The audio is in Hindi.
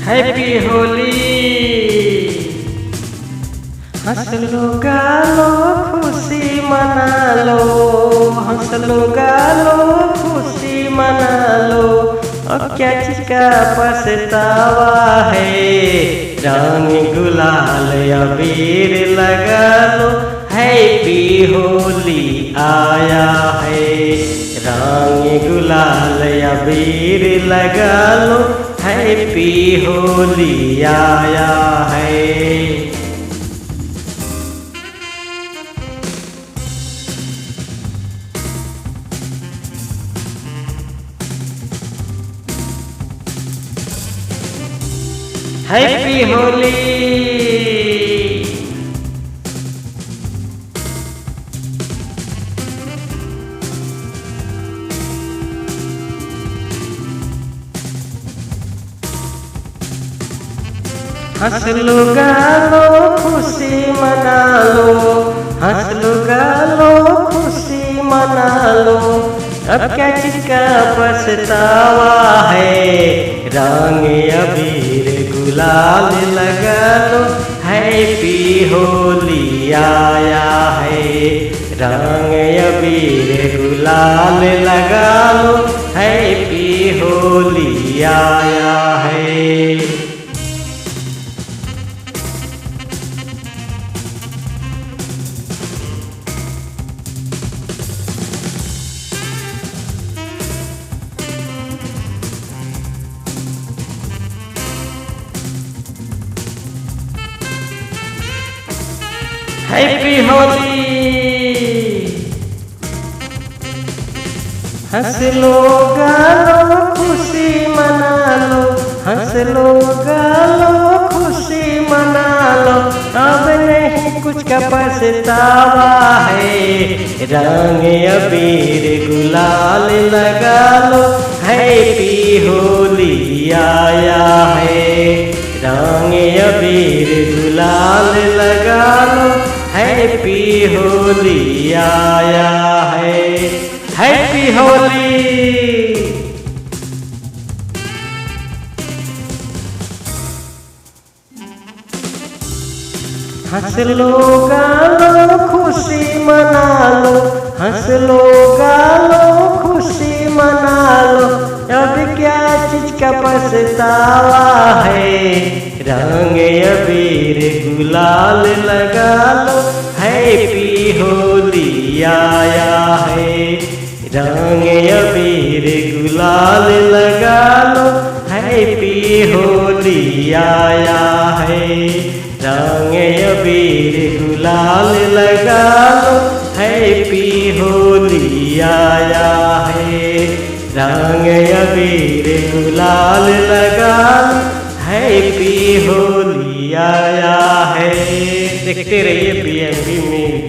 हैप्पी होली। हंस लो गालो खुशी मना लो, हंस लो गालो खुशी मना लो। अब क्या चीज का पछतावा है, रंग गुलाल अबीर लगा लो। हैप्पी होली आया है, रंग गुलाल अबीर लगा लो। हैप्पी होली आया है। हैप्पी होली। हंस लो गालो खुशी मना लो, हंस लो गालो खुशी मना लो। अब क्या चीज का पछतावा है, रंग अबीर गुलाल लगा लो। हैप्पी होली आया है, रंग अबीर गुलाल लगा लो। हैप्पी होली आया है। हैप्पी होली। हंस लो गालो खुशी मना लो, हंस लो गालो खुशी मना लो। अब नहीं कुछ का पछतावा है, रंग अबीर गुलाल लगा लो। हैप्पी होली आया है, रंग अबीर गुलाल लगा लो। हैप्पी होली आया है। हैप्पी होली। हंस लो गालो खुशी मना लो, हंस लो गालो खुशी मना लो। अब क्या चीज का पछतावा है, रंग अबीर गुलाल लगा लो। हैप्पी होली आया है, रंग अबीर गुलाल लगा लो। हैप्पी होली आया है, रंग अबीर गुलाल लगा लो। हैप्पी होली आया है, रंग अबीर गुलाल लगा लो। हैप्पी होली आया है। देखते रहिए BMB में।